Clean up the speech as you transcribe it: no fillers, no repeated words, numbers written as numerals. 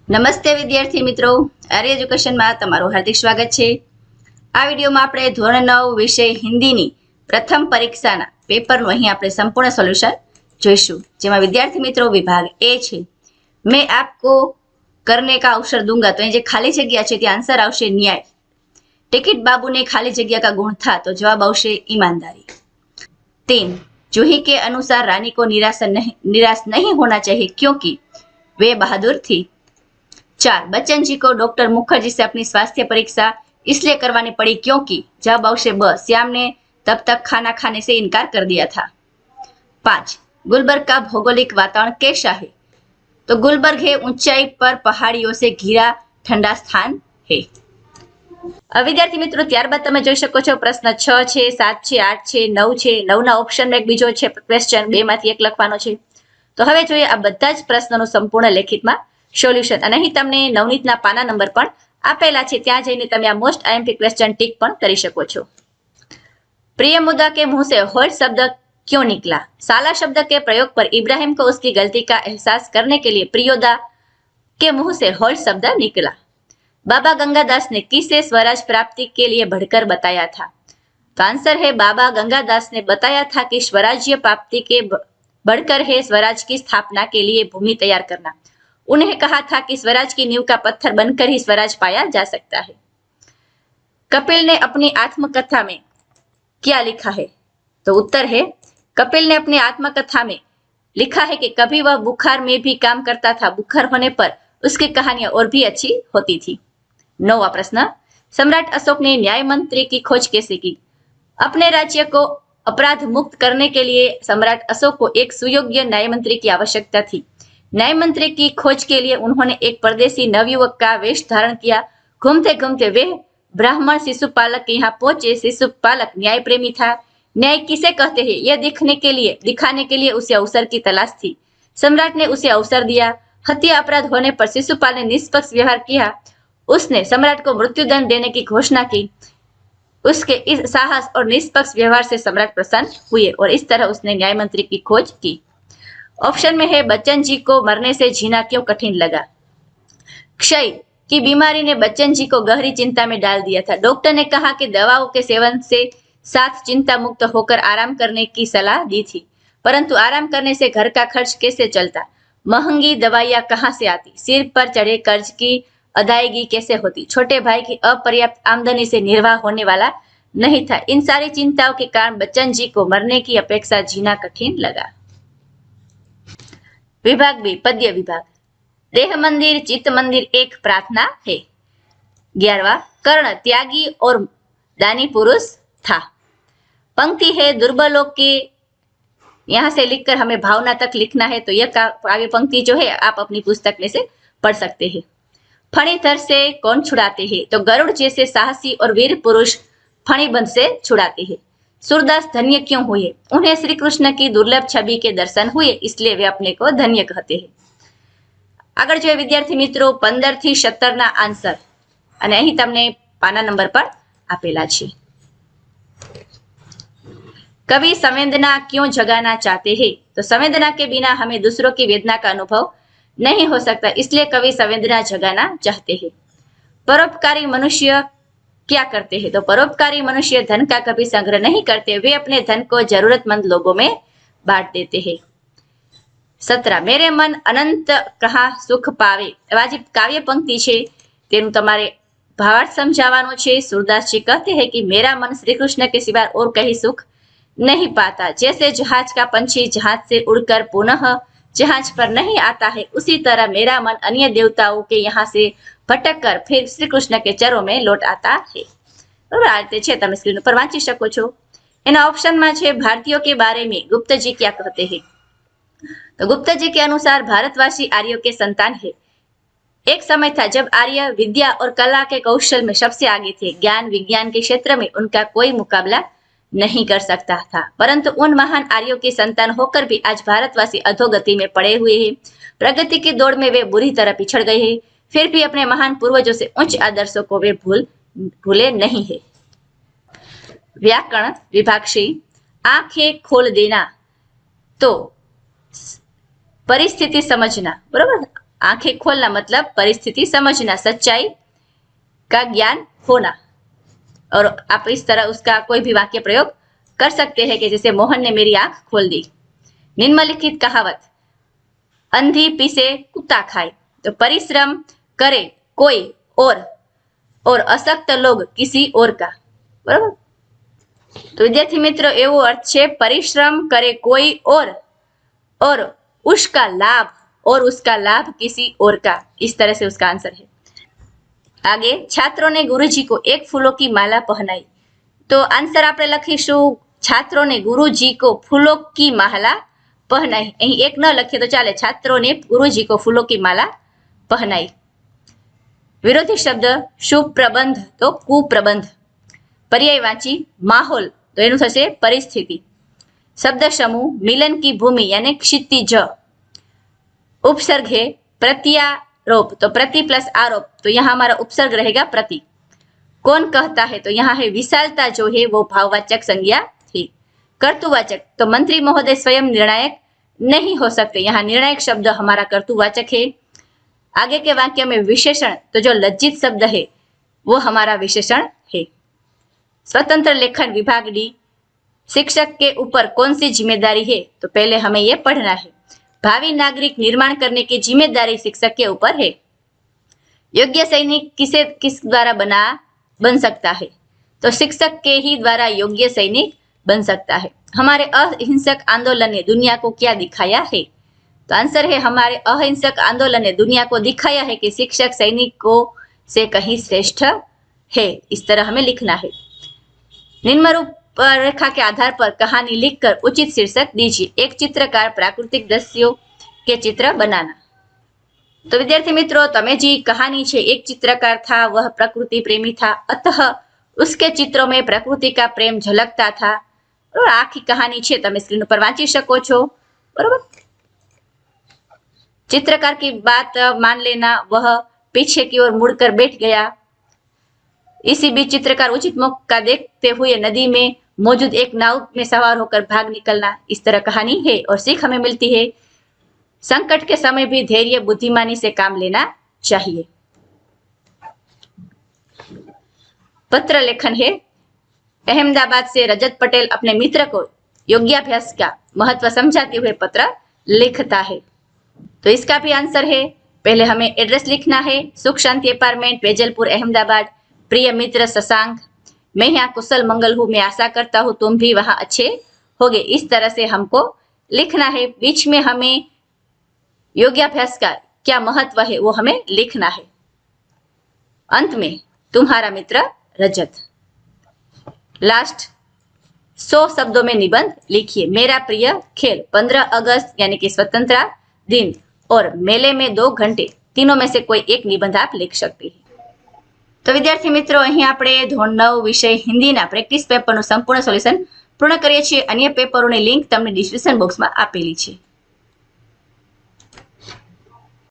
નમસ્તે વિદ્યાર્થી મિત્રો, આર્ય એજ્યુકેશનમાં તમારું હાર્દિક સ્વાગત છે। આ વિડીયોમાં આપણે ધોરણ 9 વિષય હિન્દીની પ્રથમ પરીક્ષાના પેપરનું અહીં આપણે સંપૂર્ણ સોલ્યુશન જોઈશું, જેમાં વિદ્યાર્થી મિત્રો વિભાગ એ છે। મેં આપકો કરને કા અવસર દૂંગા, તો અહીં જે ખાલી જગ્યા છે ત્યાં આન્સર આવશે ન્યાય। टिकट बाबू ने खाली जगह का गुण था, तो जवाब आवशे ईमानदारी। 3, जूही के अनुसार रानी को निराश नहीं होना चाहिए क्योंकि वे बहादुर थी। 4, बच्चन जी को डॉक्टर मुखर्जी से अपनी स्वास्थ्य परीक्षा इसलिए करवानी पड़ी क्योंकि जवाब आवशे ब, श्याम ने तब तक खाना खाने से इनकार कर दिया था। 5, गुलबर्ग का भौगोलिक वातावरण कैसा है, तो गुलबर्ग है ऊंचाई पर पहाड़ियों से घिरा ठंडा स्थान है। विद्यार्थी मित्रों, ત્યારબાદ તમે જોઈ શકો છો પ્રશ્ન 6 છે, 7 છે, 8 છે, 9 છે। 9 ના ઓપ્શનમાં એક બીજો છે ક્વેશ્ચન, બે માંથી એક લખવાનો છે। તો હવે જોઈએ આ બધા જ પ્રશ્નોનું સંપૂર્ણ લેખિતમાં સોલ્યુશન, અને અહીં તમને નવનીતના પાના નંબર પણ આપેલા છે, ત્યાં જઈને તમે આ મોસ્ટ આઈએમપી ક્વેશ્ચન ટીક પણ કરી શકો છો। प्रिय मुद्दा के मुंह से होल्ड शब्द क्यों निकला? साला शब्द के प्रयोग पर इब्राहिम को उसकी गलती का एहसास करने के लिए प्रियोदा के मुंह से होल्ड शब्द निकला। बाबा गंगादास ने किसे स्वराज प्राप्ति के लिए बढ़कर बताया था? तो आंसर है बाबा गंगादास ने बताया था कि स्वराज्य प्राप्ति के बढ़कर है स्वराज की स्थापना के लिए भूमि तैयार करना। उन्हें कहा था कि स्वराज की नींव का पत्थर बनकर ही स्वराज पाया जा सकता है। कपिल ने अपनी आत्मकथा में क्या लिखा है? तो उत्तर है कपिल ने अपनी आत्मकथा में लिखा है कि कभी वह बुखार में भी काम करता था, बुखार होने पर उसकी कहानियां और भी अच्छी होती थी। 9वां प्रश्न, सम्राट अशोक ने न्याय मंत्री की खोज कैसे की? अपने राज्य को अपराध मुक्त करने के लिए सम्राट अशोक को एक सुयोग्य न्याय मंत्री की आवश्यकता थी। न्याय मंत्री की खोज के लिए उन्होंने एक परदेशी नवयुवक का वेश धारण किया। घूमते घूमते वे ब्राह्मण शिशुपालक के यहाँ पहुंचे। शिशुपालक न्याय प्रेमी था। न्याय किसे कहते हैं यह दिखाने के लिए उसे अवसर की तलाश थी। सम्राट ने उसे अवसर दिया। हत्या अपराध होने पर शिशुपाल ने निष्पक्ष व्यवहार किया। उसने सम्राट को मृत्युदंड देने की घोषणा की। उसके इस साहस और निष्पक्ष व्यवहार से सम्राट प्रसन्न हुए और इस तरह उसने न्याय मंत्री की खोज की। ऑप्शन में है बच्चन जी को मरने से जीना क्यों कठिन लगा? क्षय की बीमारी ने बच्चन जी को गहरी चिंता में डाल दिया था। डॉक्टर ने कहा कि दवाओं के सेवन से साथ चिंता मुक्त होकर आराम करने की सलाह दी थी, परंतु आराम करने से घर का खर्च कैसे चलता? महंगी दवाइयां कहाँ से आती? सिर पर चढ़े कर्ज की अदायगी कैसे होती? छोटे भाई की अपर्याप्त आमदनी से निर्वाह होने वाला नहीं था। इन सारी चिंताओं के कारण बच्चन जी को मरने की अपेक्षा जीना कठिन लगा। विभाग बी, पद्य विभाग। देह मंदिर चित्त मंदिर एक प्रार्थना है। 11वां, कर्ण त्यागी और दानी पुरुष था। पंक्ति है दुर्बलों के, यहां से लिखकर हमें भावना तक लिखना है, तो यह आगे पंक्ति जो है आप अपनी पुस्तक में से पढ़ सकते हैं। फणीधर से कौन छुड़ाते हैं? तो गरुड़ जैसे साहसी और वीर पुरुष फणीबंध से छुड़ाते हैं। सूरदास धन्य क्यों हुए? उन्हें श्री कृष्ण की दुर्लभ छवि के दर्शन हुए, इसलिए वे अपने को धन्य कहते हैं। આગળ જોઈએ વિદ્યાર્થી મિત્રો 15 થી 17 ના આન્સર, અને અહીં તમને પાના નંબર પર આપેલા છે। कवि संवेदना क्यों जगाना चाहते हैं? तो संवेदना के बिना हमें दूसरों की वेदना का अनुभव नहीं हो सकता, इसलिए कवि संवेदना जगाना चाहते हैं। परोपकारी मनुष्य क्या करते हैं? तो परोपकारी मनुष्य धन का कभी संग्रह नहीं करते, वे अपने धन को जरूरतमंद लोगों में बांट देते हैं। 17, मेरे मन अनंत कहाँ सुख पावे? आज काव्य पंक्ति है, तेनु तमारे भावार्थ समझावानो छे। सूरदास जी कहते हैं कि मेरा मन श्री कृष्ण के सिवा और कहीं सुख नहीं पाता। जैसे जहाज का पंछी जहाज से उड़कर पुनः जहाज पर नहीं आता है, उसी तरह मेरा मन अन्य देवताओं के यहाँ से भटक कर फिर श्री कृष्ण के चरों में लौट आता है। बराबर, आ रीते छे, तमे स्क्रीन पर वांची शको छो। एना ऑप्शन में छे भारतीयों के बारे में गुप्त जी क्या कहते हैं? तो गुप्त जी के अनुसार भारतवासी आर्यों के संतान है। एक समय था जब आर्य विद्या और कला के कौशल में सबसे आगे थे। ज्ञान विज्ञान के क्षेत्र में उनका कोई मुकाबला नहीं कर सकता था, परंतु उन महान आर्यों की संतान होकर भी आज भारतवासी अधोगति में पड़े हुए हैं। प्रगति की दौड़ में वे बुरी तरह पिछड़ गए हैं, फिर भी अपने महान पूर्वजों से उच्च आदर्शों को वे भूले नहीं है। व्याकरण विभाग से आंखें खोल देना, तो परिस्थिति समझना, बराबर। आंखें खोलना मतलब परिस्थिति समझना, सच्चाई का ज्ञान होना। और आप इस तरह उसका कोई भी वाक्य प्रयोग कर सकते हैं कि जैसे मोहन ने मेरी आंख खोल दी। निम्नलिखित कहावत, अंधी पीसे कुत्ता खाए। तो परिश्रम करे कोई और अशक्त लोग किसी और का। बराबर। तो विद्यार्थी मित्रों एवो अर्थ छे परिश्रम करे कोई और उसका लाभ किसी और का। इस तरह से उसका आंसर है। आगे, छात्रों ने गुरुजी को एक फूलों की माला पहनाई। तो आंसर આપણે લખીશું છાત્રોને ગુરુજી को फूलों की माला पहनाई। અહીં એક ન લખીએ તો ચાલે, છાત્રોને ગુરુજી को फूलों की माला पहनाई। विरोधी शब्द शुभ प्रबंध तो कुप्रबंध। पर्यायवाची माहौल तो एनु थशे परिस्थिति। शब्द समूह मिलन की भूमि यानी क्षितिज। उपसर्ग है प्रत्यारोप तो प्रति प्लस आरोप, तो यहाँ हमारा उपसर्ग रहेगा प्रति। कौन कहता है तो यहाँ है विशालता जो है वो भाववाचक संज्ञा थी। कर्तुवाचक तो मंत्री महोदय स्वयं निर्णायक नहीं हो सकते, यहाँ निर्णायक शब्द हमारा कर्तुवाचक है। आगे के वाक्य में विशेषण तो जो लज्जित शब्द है वो हमारा विशेषण है। स्वतंत्र लेखन विभाग डी, शिक्षक के ऊपर कौन सी जिम्मेदारी है तो पहले हमें यह पढ़ना है। भावी नागरिक निर्माण करने की जिम्मेदारी शिक्षक के ऊपर है। योग्य सैनिक किस द्वारा बन सकता है तो शिक्षक के ही द्वारा योग्य सैनिक बन सकता है। हमारे अहिंसक आंदोलन ने दुनिया को क्या दिखाया है तो आंसर है हमारे अहिंसक आंदोलन ने दुनिया को दिखाया है कि शिक्षक सैनिकों से कहीं श्रेष्ठ है। इस तरह हमें लिखना है। निम्न रूपरेखा के आधार पर कहानी लिखकर उचित शीर्षक दीजिए। एक चित्रकार प्राकृतिक दृश्यों के चित्र बनाना। तो विद्यार्थी मित्रों तमे जी कहानी छे, एक चित्रकार था, वह प्रकृति प्रेमी था, अतः उसके चित्रों में प्रकृति का प्रेम झलकता था। और आखी कहानी छे तमे स्क्रीन पर वांची शको छो। बरोबर। चित्रकार की बात मान लेना, वह पीछे की ओर मुड़कर बैठ गया। इसी बीच चित्रकार उचित मौका देखते हुए नदी में मौजूद एक नाव में सवार होकर भाग निकलना। इस तरह कहानी है और सीख हमें मिलती है संकट के समय भी धैर्य बुद्धिमानी से काम लेना चाहिए। पत्र लेखन है। अहमदाबाद से रजत पटेल अपने मित्र को योगाभ्यास का महत्व समझाते हुए पत्र लिखता है। तो इसका भी आंसर है, पहले हमें एड्रेस लिखना है। सुख शांति अपार्टमेंट, वेजलपुर, अहमदाबाद। प्रिय मित्र शशांक, मैं यहाँ कुशल मंगल हूँ, मैं आशा करता हूँ तुम भी वहां अच्छे होगे। इस तरह से हमको लिखना है। बीच में हमें योगाभ्यास का क्या महत्व है वो हमें लिखना है। अंत में तुम्हारा मित्र रजत। लास्ट 100 शब्दों में निबंध लिखिए। मेरा प्रिय खेल, 15 अगस्त यानी कि स्वतंत्रता दिन, और मेले में 2 घंटे, तीनों में से कोई एक निबंध आप लिख सकते हैं। तो विद्यार्थी मित्रों અહીં આપણે ધોરણ 9 વિષય હિન્દીના પ્રેક્ટિસ પેપરનું સંપૂર્ણ સોલ્યુશન પૂર્ણ કરીએ છીએ। અન્ય પેપરોની લિંક તમને ડિસ્ક્રિપ્શન બોક્સમાં આપેલી છે।